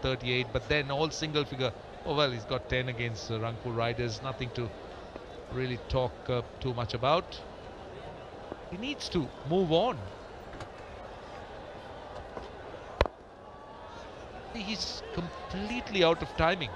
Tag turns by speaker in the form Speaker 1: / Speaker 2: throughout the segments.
Speaker 1: 38, but then all single figure. Oh well, he's got 10 against Rangpur Riders. Nothing to really talk too much about. He needs to move on. He's completely out of timing.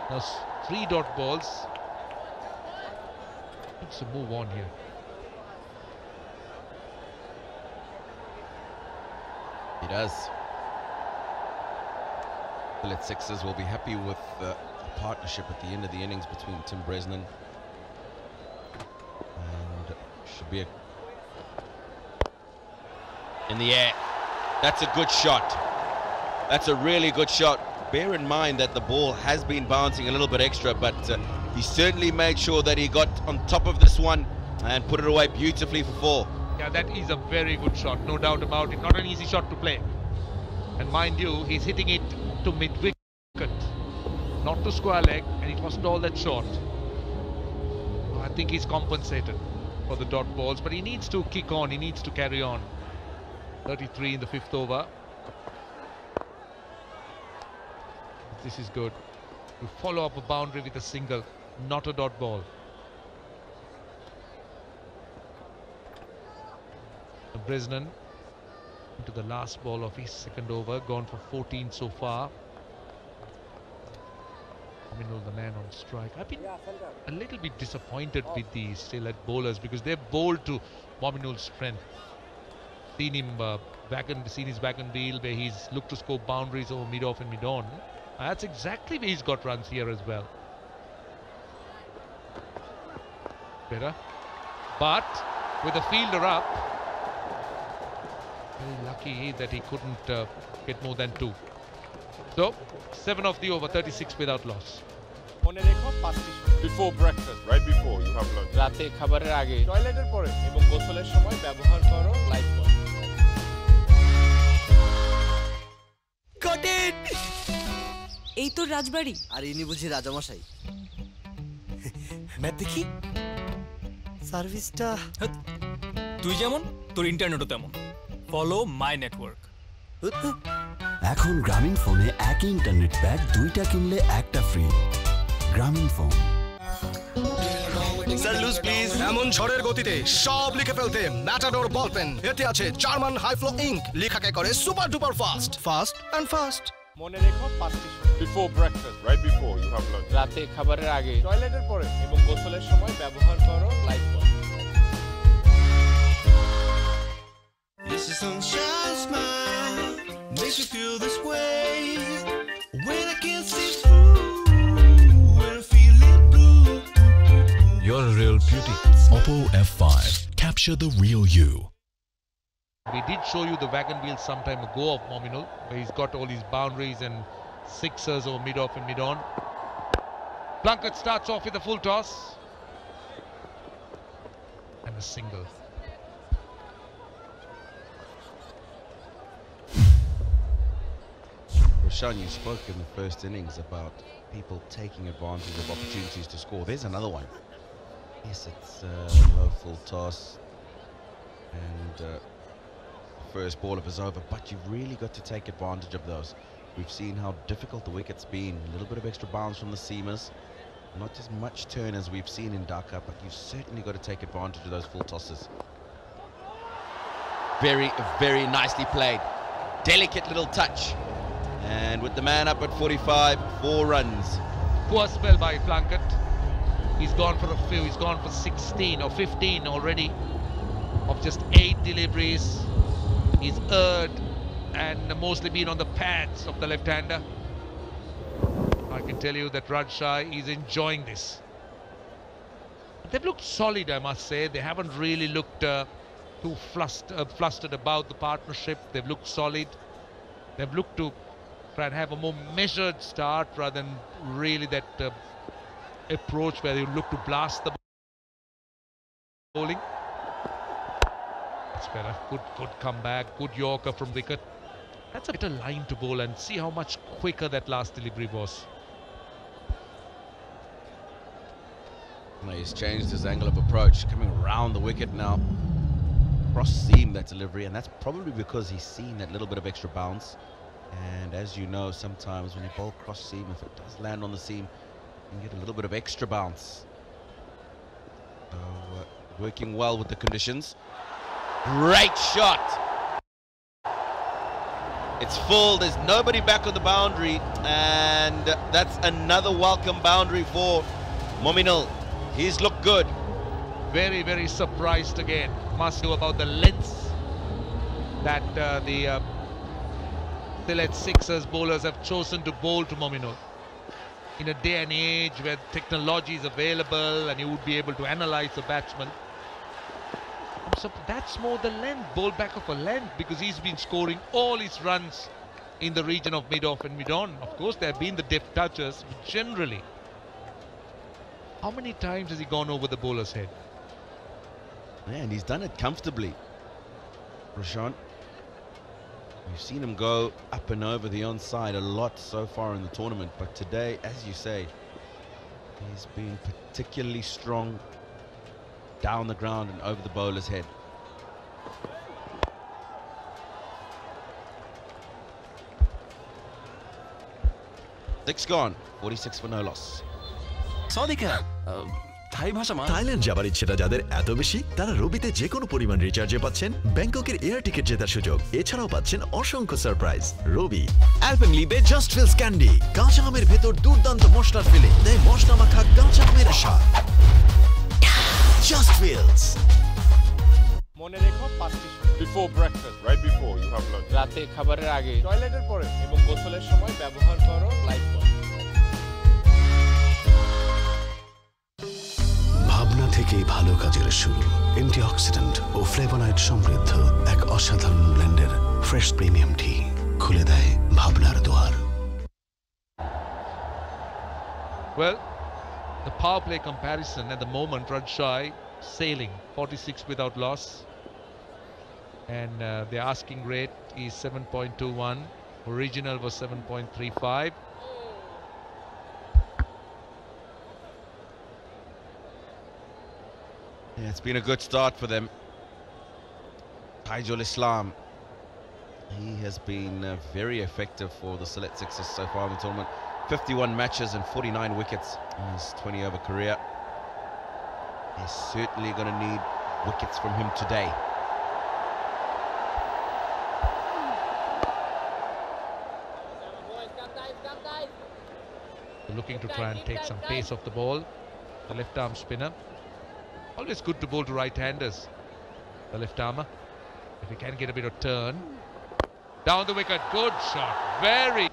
Speaker 1: Now 3 dot balls. Needs to move on here.
Speaker 2: He does. Sylhet Sixers will be happy with the partnership at the end of the innings between Tim Bresnan and should be in the air. That's a good shot. That's a really good shot. Bear in mind that the ball has been bouncing a little bit extra, but he certainly made sure that he got on top of this one and put it away beautifully for 4.
Speaker 1: Yeah, that is a very good shot, no doubt about it. Not an easy shot to play. And mind you, he's hitting it to mid-wicket, not to square leg, and it wasn't all that short. I think he's compensated for the dot balls, but he needs to kick on, he needs to carry on. 33 in the 5th over. This is good. You follow up a boundary with a single, not a dot ball. Bresnan into the last ball of his 2nd over, gone for 14 so far. Mominul, the man on strike. I've been a little bit disappointed with the Sylhet bowlers because they've bowled to Mominul's strength. Seen him seen his back and wheel where he's looked to score boundaries over mid-off and mid-on. That's exactly where he's got runs here as well. Better, but with the fielder up, very lucky that he couldn't get more than 2. So 7 of the over, 36 without loss.
Speaker 3: Before breakfast, right before you have lunch.
Speaker 4: রাতে খাবারের আগে,
Speaker 3: টয়লেটের পরে
Speaker 4: এবং গোসলের সময় ব্যবহার করো লাইফ বয়।
Speaker 5: Got it! এই তো রাজবাড়ি।
Speaker 6: আর ইনি বুঝি রাজামশাই। ম্যাপ দেখি। সার্ভিসটা
Speaker 7: তুই যেমন তোর ইন্টারনেটও তেমন। Follow my network.
Speaker 8: এখন গ্রামীণ ফোনে একই ইন্টারনেট প্যাক 2টা কিনলে একটা ফ্রি। গ্রামীণ ফোন।
Speaker 9: Sir loose please. এমন ঝড়ের গতিতে সব লিখে ফেলতে ম্যাটাডোর বল পেন। এতে আছে জার্মান হাই ফ্লো ইঙ্ক, লেখাকে করে super duper fast. Fast and fast.
Speaker 3: মনে রেখো 5টি। Before breakfast, right before you have lunch.
Speaker 4: রাতে খাবারের আগে,
Speaker 3: টয়লেটের পরে
Speaker 4: এবং গোসলের সময় ব্যবহার করো life boy.
Speaker 10: It's a sunshine smile, makes me feel this way. When I can't see through, when I'm feeling blue.
Speaker 8: You're a real beauty. Oppo F5. Capture the real you.
Speaker 1: We did show you the wagon wheel some time ago of Mominul, where he's got all these boundaries and sixers over mid-off and mid-on. Plunkett starts off with a full toss. And a single.
Speaker 2: Roshan, you spoke in the first innings about people taking advantage of opportunities to score. There's another one. Yes, it's a low full toss. And first ball of his over, but you've really got to take advantage of those. We've seen how difficult the wicket's been. A little bit of extra bounce from the seamers. Not as much turn as we've seen in Dhaka, but you've certainly got to take advantage of those full tosses. Very, very nicely played. Delicate little touch. And with the man up at 45, 4 runs.
Speaker 1: Poor spell by Plunkett. He's gone for a few. He's gone for 16 or 15 already of just 8 deliveries. He's erred and mostly been on the pads of the left-hander. I can tell you that Rajshahi is enjoying this. They've looked solid, I must say. They haven't really looked too flustered about the partnership. They've looked solid. They've looked to try and have a more measured start rather than really that approach where they look to blast the bowling. That's better. Good comeback. Good Yorker from wicket. That's a better line to bowl, and see how much quicker that last delivery was.
Speaker 2: He's changed his angle of approach, coming around the wicket now. Cross seam that delivery, and that's probably because he's seen that little bit of extra bounce. And as you know, sometimes when you bowl cross seam, if it does land on the seam, you can get a little bit of extra bounce. So, working well with the conditions. Great shot. It's full, there's nobody back on the boundary, and that's another welcome boundary for Mominul. He's looked good.
Speaker 1: Very, very surprised again. Must know about the lengths that the Sylhet Sixers bowlers have chosen to bowl to Mominul. In a day and age where technology is available and you would be able to analyze the batsman. So that's more the length, bowl back of a length, because he's been scoring all his runs in the region of mid-off and mid-on. Of course, there have been the deft touches, but generally, how many times has he gone over the bowler's head?
Speaker 2: And he's done it comfortably, Rashan. We've seen him go up and over the onside a lot so far in the tournament, but today, as you say, he's been particularly strong down the ground and over the bowler's head. Six gone, 46 for no loss.
Speaker 8: Sadika, থাই ভাষা মা
Speaker 6: Thailand যাবার ইচ্ছেটা যাদের এত বেশি তারা রবিতে যে কোনো পরিমাণ রিচার্জে পাচ্ছেন ব্যাংককের এয়ার টিকিট জেতার সুযোগ। এছাড়াও পাচ্ছেন অসংখ্য সারপ্রাইজ। রবি অ্যালপেনলিবে জাস্ট ফিলস ক্যান্ডি, কাঁচা আমের ভেতর দুর্দান্ত মশলার ফিলিং দেয় মশলা মাখা কাঁচা আমের স্বাদ। Just feels.
Speaker 4: মনে রেখো 5টি
Speaker 3: Before breakfast, right before you have lunch.
Speaker 4: রাতে খাবারের আগে,
Speaker 3: টয়লেটের পরে
Speaker 4: এবং গোসলের সময় ব্যবহার করো লাইফবয়।
Speaker 8: ভাবনা থেকেই ভালো কাজের শুরু। অ্যান্টিঅক্সিডেন্ট ও ফ্লেভোনয়েড সমৃদ্ধ এক অসাধারণ ব্লেন্ডের ফ্রেশ প্রিমিয়াম টি খুলে দেয় ভাবনার দুয়ার।
Speaker 1: Well, the power play comparison at the moment, Rajshahi sailing 46 without loss, and the asking rate is 7.21. Original was 7.35.
Speaker 2: Yeah, it's been a good start for them. Taijul Islam, he has been very effective for the Sylhet Sixers so far in the tournament. 51 matches and 49 wickets in his 20-over career. He's certainly going to need wickets from him today.
Speaker 1: Looking to try and take some pace off the ball. The left-arm spinner. Always good to bowl to right-handers. The left-armer. If he can get a bit of turn. Down the wicket. Good shot. Very.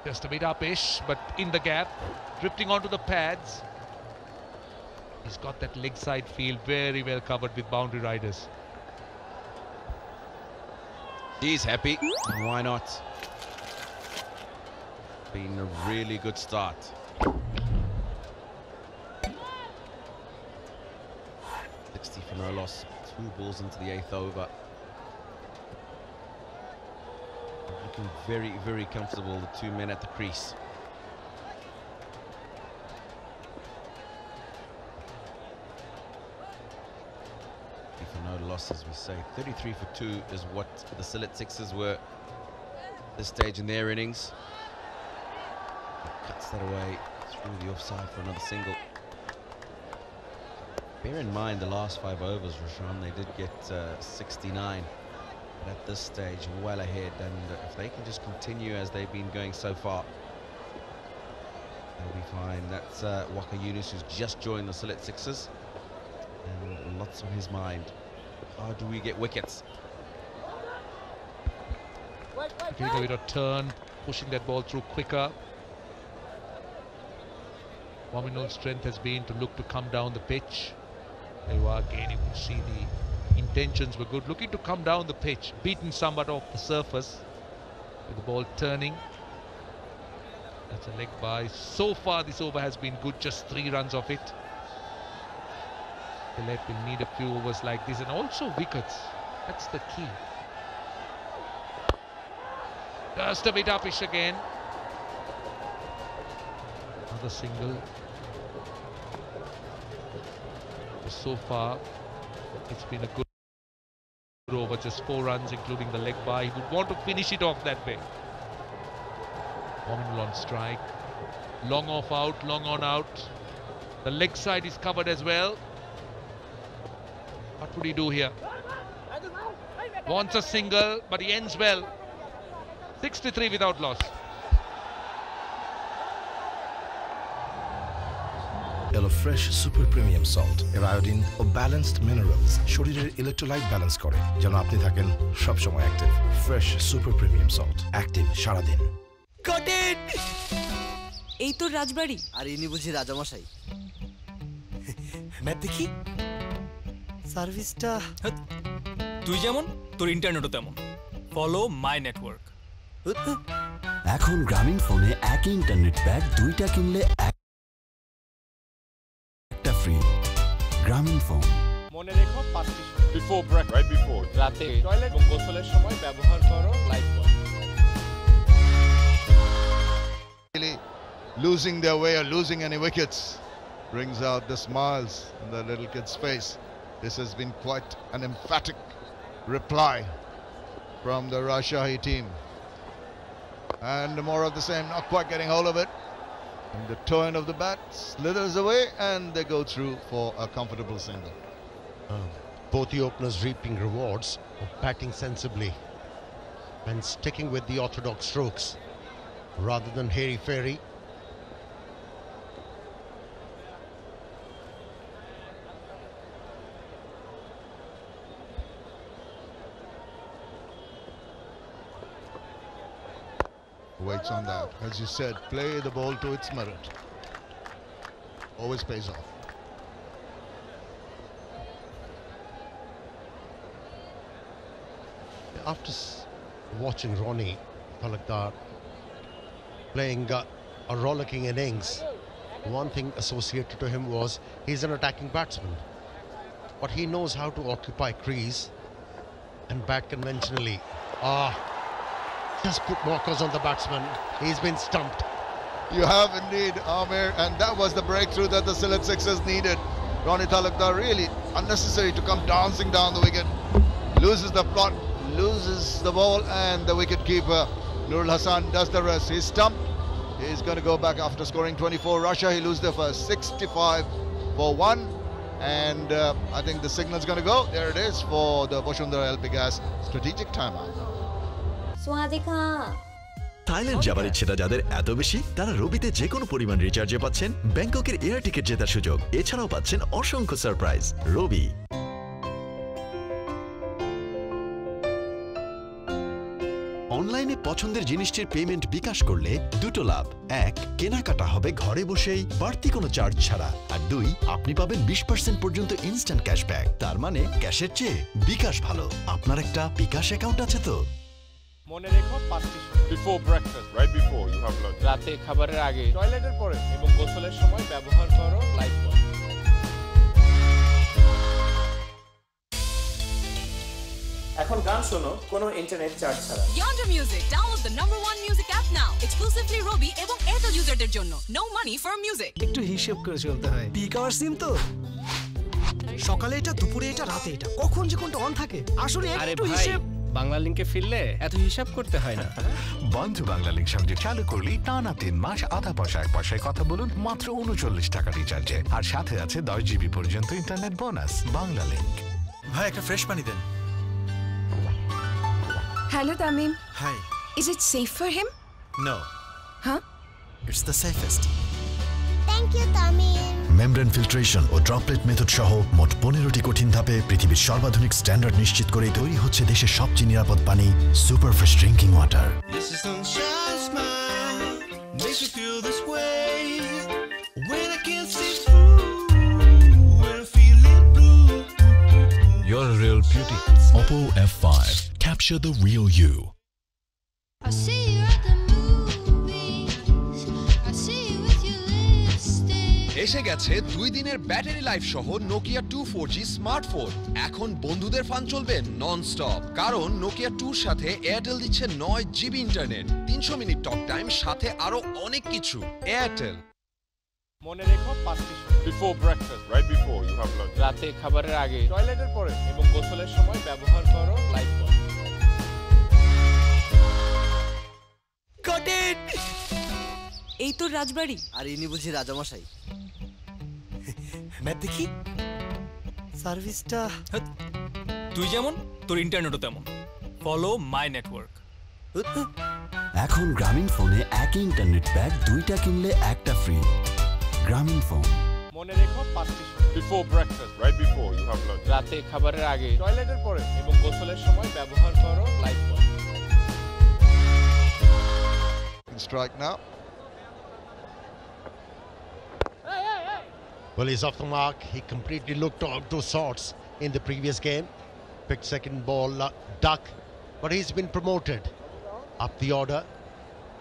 Speaker 1: Just a bit up-ish, but in the gap. Drifting onto the pads. He's got that leg side field very well covered with boundary riders.
Speaker 2: He's happy. Why not? Been a really good start. For no loss, 2 balls into the 8th over. Looking very, very comfortable, the 2 men at the crease. For no loss, as we say. 33 for 2 is what the Sylhet Sixers were at this stage in their innings. He cuts that away through the offside for another single. Bear in mind the last 5 overs, Rashan, they did get 69. But at this stage, well ahead, and if they can just continue as they've been going so far, they'll be fine. That's Waka Yunus, who's just joined the Sylhet Sixers, and lots on his mind. How do we get wickets?
Speaker 1: Getting a bit of turn, pushing that ball through quicker. Mominul's strength has been to look to come down the pitch. There you are again, you can see the intentions were good. Looking to come down the pitch, beaten somewhat off the surface with the ball turning. That's a leg by. So far this over has been good, just 3 runs off it. Sylhet will need a few overs like this, and also wickets. That's the key. Just a bit upish again. Another single. So far, it's been a good over. over just 4 runs, including the leg bye. He would want to finish it off that way. Nominal on strike. Long off out, long on out. The leg side is covered as well. What would he do here? Wants a single, but he ends well. 63 without loss.
Speaker 9: এলো fresh super premium salt এর iodine ও balanced minerals শরীরের electrolyte balance করে যেন আপনি থাকেন সবসময় active fresh super premium salt active সারাদিন
Speaker 5: cotton এই তো রাজবাড়ি
Speaker 11: আর ইনি বুঝি রাজামশাই ম্যাপ দেখি সার্ভিসটা
Speaker 7: তুই যেমন তোর ইন্টারনেটও তেমন ফলো মাই নেটওয়ার্ক
Speaker 8: এখন গ্রামীণ ফোনে একই ইন্টারনেট প্যাক দুইটা কিনলে একটা ফ্রি গ্রামীণ ফোন
Speaker 4: মনে রেখো 5টি
Speaker 3: Before breakfast, right before.
Speaker 4: রাতে টয়লেট এবং গোসলের সময় ব্যবহার করো Lifebuoy
Speaker 12: Losing their way or losing any wickets brings out the smiles on the little kid's face. This has been quite an emphatic reply from the Rajshahi team. And more of the same, not quite getting hold of it. And the turn of the bat slithers away and they go through for a comfortable single.
Speaker 13: Both the openers reaping rewards of batting sensibly and sticking with the orthodox strokes rather than hairy-fairy.
Speaker 12: Waits on that. As you said, play the ball to its merit. Always pays off.
Speaker 13: After watching Ronnie Palakdar playing a rollicking innings, one thing associated to him was he's an attacking batsman, but he knows how to occupy crease and bat conventionally. Just put markers on the batsman. He's been stumped.
Speaker 12: You have indeed, Amir, and that was the breakthrough that the Sylhet Sixers needed. Ronnie Talukdar really unnecessary to come dancing down the wicket. Loses the plot, loses the ball, and the wicket-keeper Nurul Hassan does the rest. He's stumped. He's going to go back after scoring 24. Russia, he loses their first 65 for 1. And I think the signal's going to go. There it is for the Boshundara LP Gas strategic timeout.
Speaker 6: Thailand যাবার ইচ্ছেটা যাদের এত বেশি তারা রবিতে যে কোনো পরিমাণ রিচার্জে পাচ্ছেন ব্যাংককের এয়ার টিকিট জেতার সুযোগ এছাড়াও পাচ্ছেন অসংখ্য সারপ্রাইজ রবি অনলাইনে পছন্দের জিনিসটির পেমেন্ট বিকাশ করলে দুটো লাভ এক কেনাকাটা হবে ঘরে বসেই বাড়তি কোনো চার্জ ছাড়া আর দুই আপনি পাবেন 20% পর্যন্ত ইনস্ট্যান্ট ক্যাশব্যাক তার মানে ক্যাশের চেয়ে বিকাশ ভালো আপনার একটা বিকাশ অ্যাকাউন্ট আছে তো
Speaker 4: মনে রেখো 5টি
Speaker 3: Before breakfast, right before you have lunch.
Speaker 4: রাতে খাবারের আগে টয়লেটের পরে এবং গোসলের সময় ব্যবহার করো লাইফবয়
Speaker 14: এখন গান শোনো কোনো ইন্টারনেট চার্জ ছাড়া
Speaker 5: Yonder Music, download the #1 music app now. Exclusively Robi এবং Airtel userদের জন্য. No money for music.
Speaker 9: একটু হিসাব করে চলতে হয় পিক আওয়ার সিম তো সকালে এটা দুপুরে এটা রাতে এটা কখন যে কোনটা অন থাকে আসলে একটু হিসাব
Speaker 4: বাংলা লিংকে ফিরলে এত হিসাব করতে হয় না
Speaker 8: বন্ধু বাংলা লিংক সংযোগ চালু করলে টানা 3 মাস আধা পয়সা 1 পয়সায় কথা বলুন মাত্র 39 টাকা রিচার্জে আর সাথে আছে 10 জিবি পর্যন্ত ইন্টারনেট বোনাস বাংলা লিংক
Speaker 6: ভাই একটা ফ্রেশ পানি দেন
Speaker 5: Hello Tamim.
Speaker 6: Hi.
Speaker 5: Is it safe for him?
Speaker 6: No.
Speaker 5: Huh?
Speaker 6: It's the safest.
Speaker 15: Thank you Tamim.
Speaker 6: Membrane filtration ও ড্রপলেট মেথড সহ মোট 15টি কঠিন ধাপে পৃথিবীর সর্বাধুনিক স্ট্যান্ডার্ড নিশ্চিত করে তৈরি হচ্ছে দেশের সবচেয়ে নিরাপদ পানি super fresh drinking water
Speaker 10: This is sunshine smile makes me feel this way when I can't see through when I'm feeling blue
Speaker 6: You're a real beauty. Oppo F5. Capture the real you.
Speaker 15: I see you at the movies. I see you with your lipstick.
Speaker 9: এসে গেছে 2 দিনের battery life সহ Nokia 2 4G smartphone এখন বন্ধুদের fun চলবে non stop কারণ Nokia 2 সাথে Airtel দিচ্ছে 9 GB internet 300 minute talk time সাথে আরো অনেক কিছু এয়ারটেল
Speaker 4: মনে রেখো 5টি
Speaker 3: Before breakfast, right before you have lunch.
Speaker 4: রাতে খাবারের আগে টয়লেটের পরে এবং গোসলের সময় ব্যবহার করো লাইফবয়।
Speaker 11: কটেন
Speaker 5: এই তো রাজবাড়ি।
Speaker 11: আর ইনি বুঝি রাজামশাই।
Speaker 7: ম্যাপ দেখি।
Speaker 11: সার্ভিসটা
Speaker 7: তুই যেমন তোর ইন্টারনেটও তেমন। Follow my network.
Speaker 8: এখন গ্রামীণ ফোনে একই ইন্টারনেট প্যাক দুইটা কিনলে একটা ফ্রি। গ্রামীণ ফোন।
Speaker 4: মনে রেখো 5টি
Speaker 3: Before breakfast, right before you have lunch.
Speaker 4: রাতে খাবারের আগে টয়লেটের পরে এবং গোসলের সময় ব্যবহার করো Lifebuoy.
Speaker 12: Strike now.
Speaker 13: Well, he's off the mark. He completely looked out to sorts in the previous game. Picked second ball, duck, but he's been promoted up the order.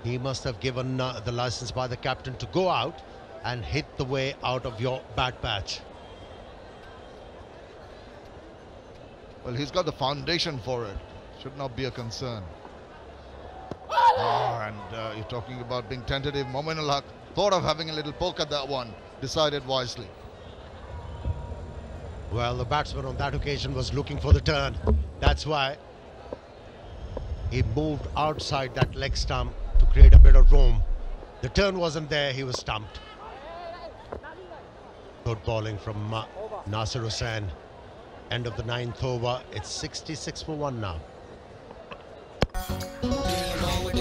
Speaker 13: He must have given the license by the captain to go out and hit the way out of your bad patch.
Speaker 12: Well, he's got the foundation for it. Should not be a concern. And you're talking about being tentative. Momin ul Haq thought of having a little poke at that one. Decided wisely.
Speaker 13: Well, the batsman on that occasion was looking for the turn. That's why he moved outside that leg stump to create a bit of room. The turn wasn't there, he was stumped. Good bowling from Nasir Hussain. End of the 9th over. It's 66 for 1 now.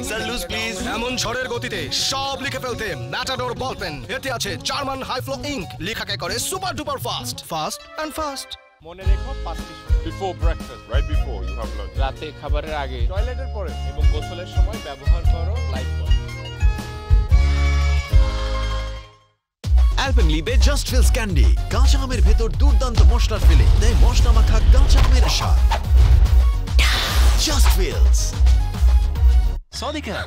Speaker 9: Sir loose please. এমন ঝড়ের গতিতে সব লিখে ফেলতে matador ball pen. এতে আছে German high flow ink, লেখাকে করে super duper fast. Fast and fast.
Speaker 4: মনে রেখো 5টি
Speaker 3: Before breakfast, right before you have lunch.
Speaker 4: রাতে খাবারের আগে টয়লেটের পরে এবং গোসলের সময় ব্যবহার করো Lifebuoy.
Speaker 6: Alpenliebe just feels candy কাঁচা আমের ভেতর দুর্দান্ত মশলার ফিলিং দেয় মশলা মাখা কাঁচা আমের স্বাদ। Just feels.
Speaker 16: সদিকা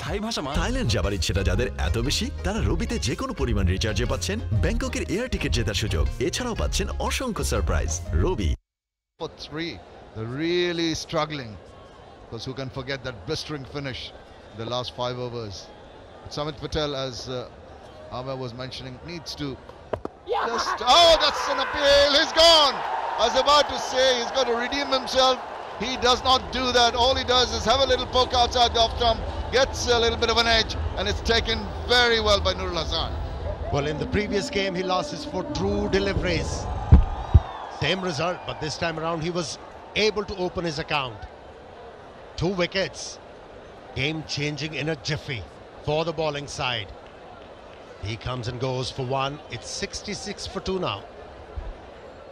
Speaker 16: থাই ভাষা মা।
Speaker 6: থাইল্যান্ড যাবার ইচ্ছেটা যাদের এত বেশি তারা রবিতে যে কোনো পরিমাণ রিচার্জে পাচ্ছেন ব্যাংককের এয়ার টিকিট জেতার সুযোগ। এছাড়াও পাচ্ছেন অসংখ্য surprise. Robi
Speaker 12: For 3, they're really struggling because who can forget that blistering finish in the last 5 overs. Samit Patel, as Amar was mentioning, needs to just... Oh, that's an appeal. He's gone. I was about to say he's got to redeem himself. He does not do that. All he does is have a little poke outside the off stump, gets a little bit of an edge, and it's taken very well by Nurul Hassan.
Speaker 13: Well, in the previous game, he lost his 4 true deliveries. Same result, but this time around, he was able to open his account. 2 wickets. Game changing in a jiffy for the bowling side. He comes and goes for 1. It's 66 for 2 now.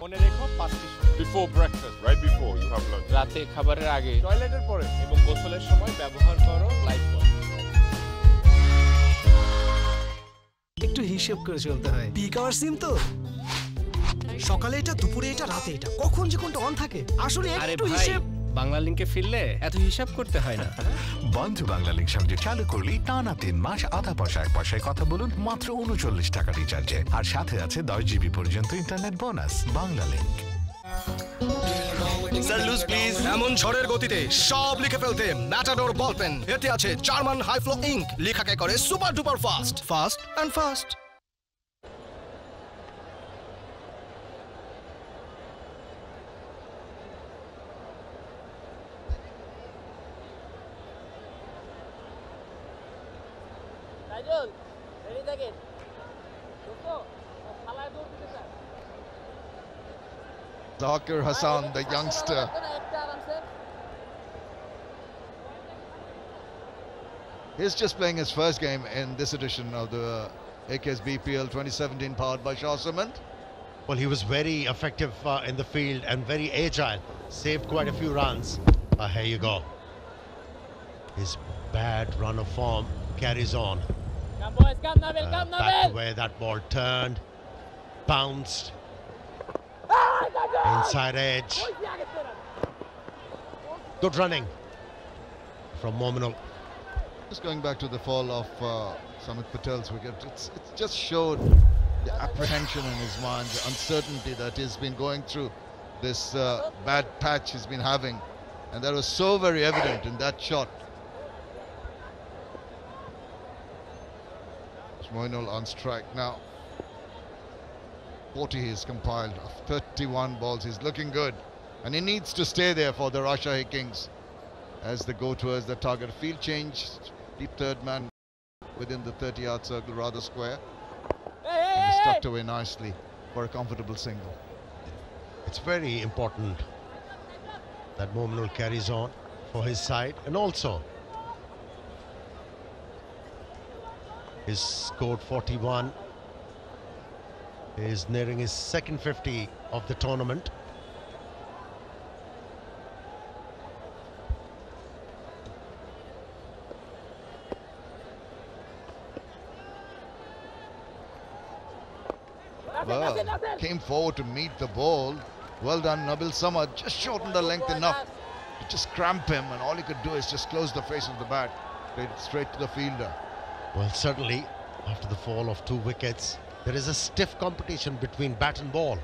Speaker 4: মনে রেখো 5টি
Speaker 3: Before breakfast, right before you have lunch.
Speaker 4: রাতে খাবারের আগে টয়লেটের পরে এবং গোসলের সময় ব্যবহার করো লাইফবয়।
Speaker 17: একটু হিসেব করে চলতে হয়। পিক আওয়ার সিম তো সকালে এটা, দুপুরে এটা, রাতে এটা, কখন যে কোনটা অন থাকে আসলে একটু হিসেব।
Speaker 4: বাংলা লিংকে ফিরলে এত হিসাব করতে হয় না।
Speaker 18: বন্ধু বাংলা লিংক সংযোগ চালু করলেই টানা 3 মাস আধা পয়সা 1 পয়সায় কথা বলুন মাত্র 39 টাকা রিচার্জে। আর সাথে আছে 10 জিবি পর্যন্ত internet bonus. Bangla link.
Speaker 9: Sir loose please. এমন ঝড়ের গতিতে সব লিখে ফেলতে ম্যাটাডোর বল পেন। এতে আছে জার্মান হাই ফ্লো ইঙ্ক, লেখাকে করে super duper fast. Fast and fast.
Speaker 12: Zakir Hassan, the youngster. He's just playing his first game in this edition of the AKS BPL 2017 powered by Shah Cement.
Speaker 13: Well, he was very effective in the field and very agile. Saved quite a few runs. Here you go. His bad run of form carries on.
Speaker 4: Come boys, come Nabil, come Nabil.
Speaker 13: Back to where that ball turned, bounced, inside edge. Good running from Mominul.
Speaker 12: Just going back to the fall of Samit Patel's wicket, it's just showed the apprehension in his mind, the uncertainty that he's been going through, this bad patch he's been having, and that was so very evident in that shot. It's Moinul on strike now. 40 he's compiled of 31 balls. He's looking good, and he needs to stay there for the Rajshahi Kings as they go towards the target. Field change, deep third man within the 30-yard circle, rather square. And he's tucked away nicely for a comfortable single.
Speaker 13: It's very important that Mominul carries on for his side, and also he's scored 41. He's nearing his second 50 of the tournament.
Speaker 12: Well, came forward to meet the ball. Well done, Nabil Samad. Just shortened the length enough to just cramp him, and all he could do is just close the face of the bat. Played it straight to the fielder.
Speaker 13: Well, certainly, after the fall of 2 wickets, there is a stiff competition between bat and ball.